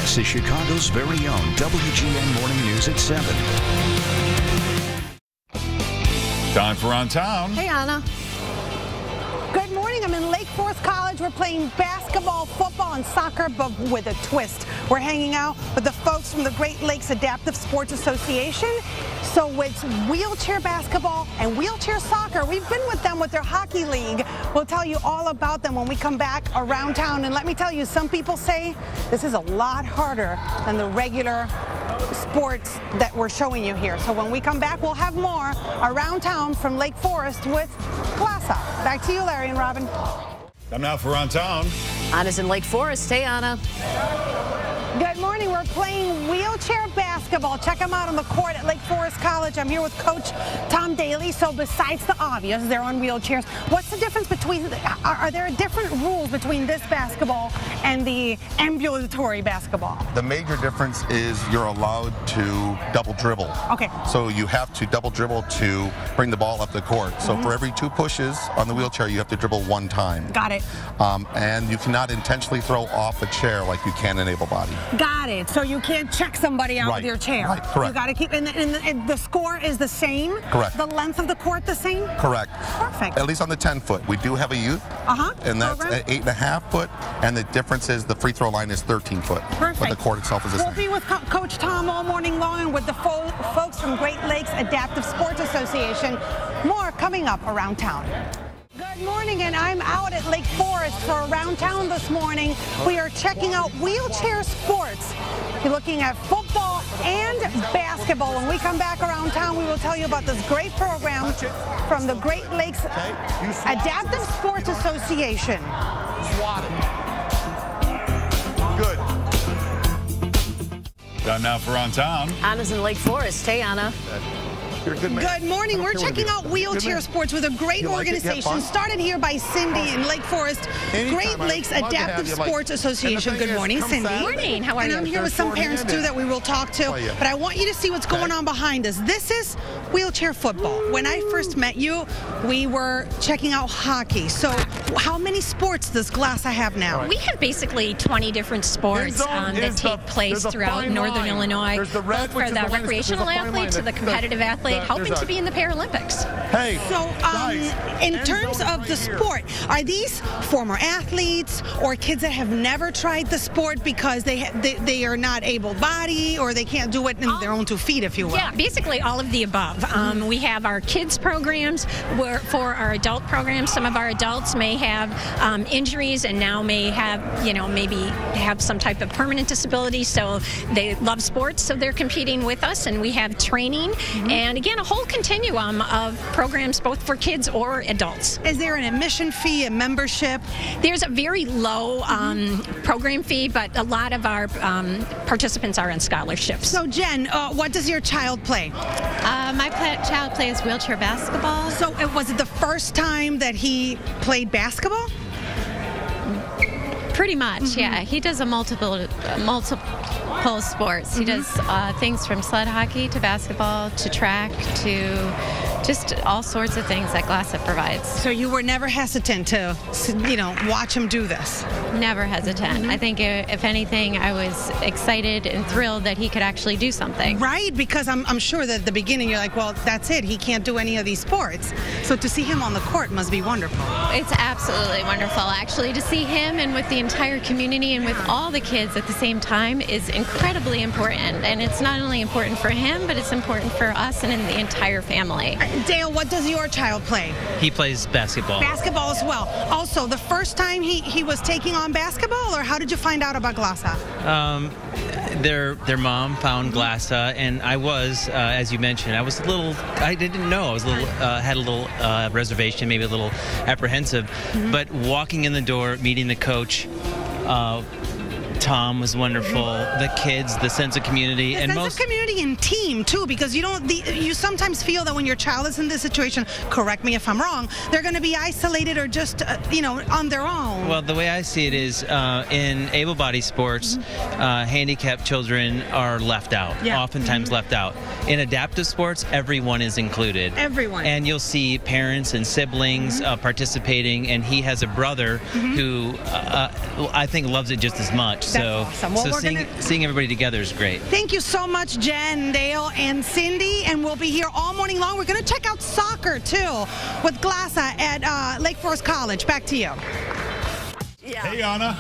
This is Chicago's very own WGN Morning News at 7. Time for On Town. Hey, Anna. Good morning. I'm in Lake Forest College. We're playing basketball, football, and soccer, but with a twist. We're hanging out with the folks from the Great Lakes Adaptive Sports Association. So it's wheelchair basketball and wheelchair soccer. We've been with them with their hockey league. We'll tell you all about them when we come back around town. And let me tell you, some people say this is a lot harder than the regular sports that we're showing you here. So when we come back, we'll have more around town from Lake Forest with GLASA. Back to you, Larry and Robin. Time now for On Town. Anna's in Lake Forest. Hey, Anna. Good morning. We're playing wheelchair basketball. Check them out on the court at Lake Forest College. I'm here with Coach Tom Daly. So besides the obvious, they're on wheelchairs. What's the difference between, are there different rules between this basketball and the ambulatory basketball? The major difference is you're allowed to double dribble. Okay. So you have to double dribble to bring the ball up the court. So for every 2 pushes on the wheelchair, you have to dribble 1 time. Got it. And you cannot intentionally throw off a chair like you can in able body. Got it. So you can't check somebody out with your chair. Right, correct. You got to keep, and the score is the same? Correct. The length of the court the same? Correct. Perfect. At least on the 10-foot. We do have a youth, and that's at 8.5 foot, and the difference is the free throw line is 13 foot. Perfect. But the court itself is the same. We'll be with Coach Tom all morning long and with the folks from Great Lakes Adaptive Sports Association. More coming up around town. Good morning, and I'm out at Lake Forest for Around Town this morning. We are checking out wheelchair sports. We're looking at football and basketball. When we come back around town, we will tell you about this great program from the Great Lakes Adaptive Sports Association. Swat it. Good. Time now for On Town. Anna's in Lake Forest. Hey, Anna. You're a good man. Good morning. We're checking out wheelchair sports with a great organization started here by Cindy in Lake Forest, Great Lakes Adaptive Sports Association. Good morning, Cindy. Good morning. How are you? And I'm here with some parents too that we will talk to, but I want you to see what's going on behind us. This is wheelchair football. When I first met you, we were checking out hockey. So how many sports does GLASA have now? We have basically 20 different sports that take place throughout Northern Illinois, both for the recreational athlete to the competitive athlete, hoping to be in the Paralympics. Hey. So in terms of the sport, are these former athletes or kids that have never tried the sport because they are not able-bodied or they can't do it in their own 2 feet, if you will? Yeah, basically all of the above. We have our kids programs for our adult programs. Some of our adults may have injuries and now may have, maybe have some type of permanent disability, so they love sports, so they're competing with us, and we have training and again a whole continuum of programs both for kids or adults. Is there an admission fee, a membership? There's a very low program fee, but a lot of our participants are on scholarships. So Jen, what does your child play? My child plays wheelchair basketball. So was it the first time that he played basketball? Pretty much, yeah. He does multiple sports. He does things from sled hockey to basketball to track to just all sorts of things that GLASA provides. So you were never hesitant to, watch him do this? Never hesitant. I think if anything, I was excited and thrilled that he could actually do something. Right, because I'm sure that at the beginning you're like, well, that's it. He can't do any of these sports. So to see him on the court must be wonderful. It's absolutely wonderful. Actually, to see him and with the entire community and with all the kids at the same time is incredibly important. And it's not only important for him, but it's important for us and in the entire family. Dale, what does your child play? He plays basketball. Basketball as well. Also, the first time he was taking on basketball, or how did you find out about GLASA? Their mom found GLASA, and I was, as you mentioned, I didn't know. I was had a little reservation, maybe a little apprehensive, but walking in the door, meeting the coach, Tom was wonderful. The kids, the sense of community, and sense of community and team too, because you sometimes feel that when your child is in this situation, correct me if I'm wrong, they're going to be isolated or just on their own. Well, the way I see it is, in able-bodied sports, handicapped children are left out. Oftentimes left out. In adaptive sports, everyone is included. Everyone. And you'll see parents and siblings participating, and he has a brother who I think loves it just as much. So, awesome. Well, so we're seeing everybody together is great. Thank you so much, Jen, Dale, and Cindy. And we'll be here all morning long. We're going to check out soccer, too, with GLASA at Lake Forest College. Back to you. Hey, Anna.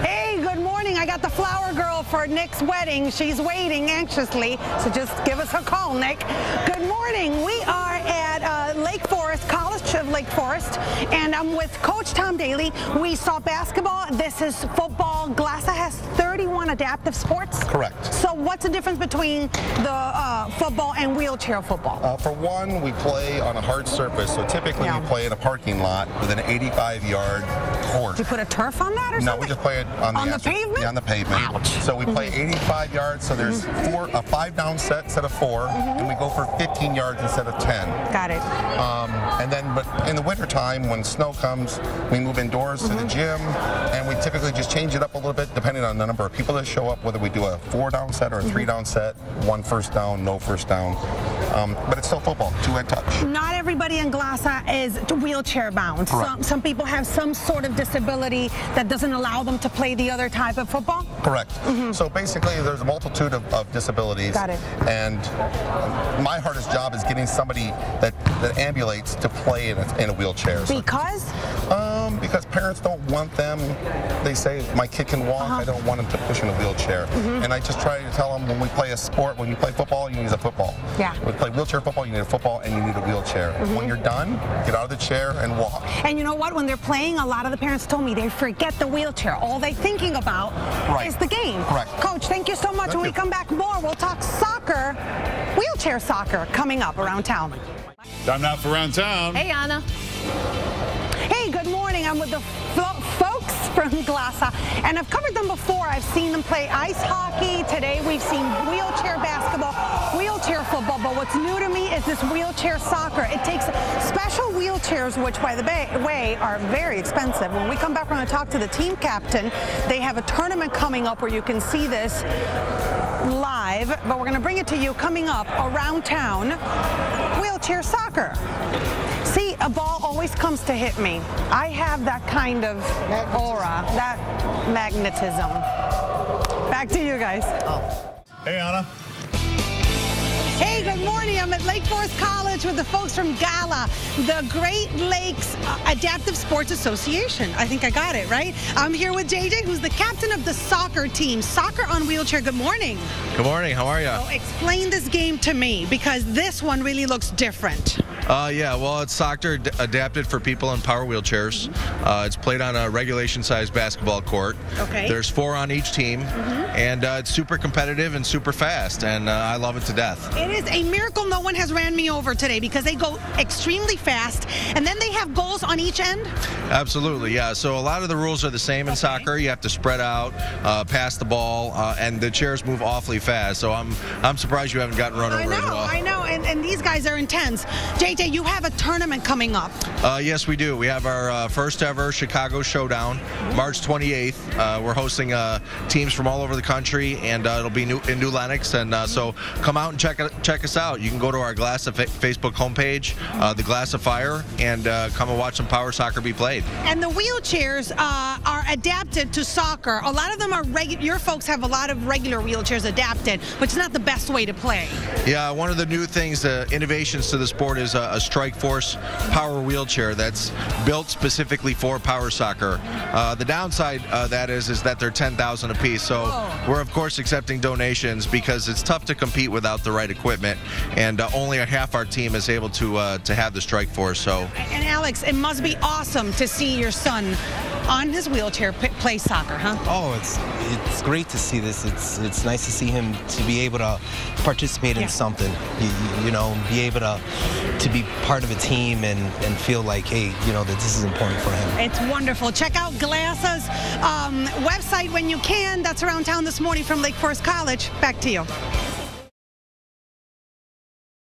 Hey, good morning. I got the flower girl for Nick's wedding. She's waiting anxiously, so just give us a call, Nick. Good morning. We are at Lake Forest, College of Lake Forest, and I'm with Coach Tom Daly. We saw basketball. This is football. GLASA has 31 adaptive sports. Correct. So what's the difference between the football and wheelchair football? For one, we play on a hard surface, so typically we play in a parking lot with an 85-yard court. Do you put a turf on that or something? No, we just play it on the pavement? Yeah, on the pavement. Ouch. So we play 85 yards, so there's a 5-down set instead of 4, and we go for 15 yards instead of 10. Got it. And then, but in the wintertime, when snow comes, we move indoors to the gym, and we typically just change it up a little bit depending on the number of people that show up, whether we do a 4-down set or a 3-down set, 1 first down, no first down. But it's still football, 2-hand touch. Not everybody in GLASA is wheelchair bound. Some people have some sort of disability that doesn't allow them to play the other type of football? Correct. So basically, there's a multitude of disabilities. Got it. And my hardest job is getting somebody that ambulates to play in a wheelchair. Because? Because parents don't want them. They say, my kid can walk, I don't want him to push in a wheelchair. And I just try to tell them, when we play a sport, when you play football, you need a football. Yeah. When you play wheelchair football, you need a football and you need a wheelchair. When you're done, get out of the chair and walk. And you know what? When they're playing, a lot of the parents told me they forget the wheelchair. All they're thinking about is the game. Correct. Coach, thank you so much. When we come back more, we'll talk soccer, wheelchair soccer, coming up around town. Time now for Around Town. Hey, Anna. Hey, good morning. I'm with the folks from GLASA, and I've covered them before. I've seen them play ice hockey. Today we've seen wheelchair basketball, wheelchair football, but what's new to me is this wheelchair soccer. It takes special wheelchairs, which, by the way, are very expensive. When we come back, we're going to talk to the team captain. They have a tournament coming up where you can see this live, but we're going to bring it to you coming up around town. Wheelchair soccer. See, a ball always comes to hit me. I have that kind of aura, that magnetism. Back to you guys. Hey, Anna. Hey, good morning. I'm at Lake Forest College with the folks from GALA, the Great Lakes Adaptive Sports Association. I think I got it, right? I'm here with JJ, who's the captain of the soccer team. Soccer on wheelchair. Good morning. Good morning. How are you? So explain this game to me, because this one really looks different. Yeah, well, it's soccer adapted for people in power wheelchairs. It's played on a regulation-sized basketball court. Okay. There's 4 on each team, and it's super competitive and super fast, and I love it to death. It is a miracle no one has ran me over today, because they go extremely fast, and then they have goals on each end? Absolutely, yeah. So a lot of the rules are the same in soccer. You have to spread out, pass the ball, and the chairs move awfully fast. So I'm surprised you haven't gotten run over as well. I know, and these guys are intense. JJ, you have a tournament coming up. Yes, we do. We have our first ever Chicago Showdown, March 28th. We're hosting teams from all over the country, and it'll be in New Lenox. And so come out and check us out. You can go to our GLASA Facebook homepage, the GLASA Fire, and come and watch some power soccer be played. And the wheelchairs are adapted to soccer. A lot of them are your folks have a lot of regular wheelchairs adapted, but it's not the best way to play. Yeah, one of the new things, innovations to the sport is a Strike Force power wheelchair that's built specifically for power soccer. The downside that is that they're $10,000 a piece. So we're of course accepting donations, because it's tough to compete without the right equipment, and only a half our team is able to have the Strike Force. So. And Alex, it must be awesome to see your son on his wheelchair play soccer, huh? Oh, it's great to see this. It's nice to see him to be able to participate in something. You know, be able to be part of a team and feel like, hey, you know, that this is important for him. It's wonderful. Check out GLASA's website when you can. That's around town this morning from Lake Forest College. Back to you.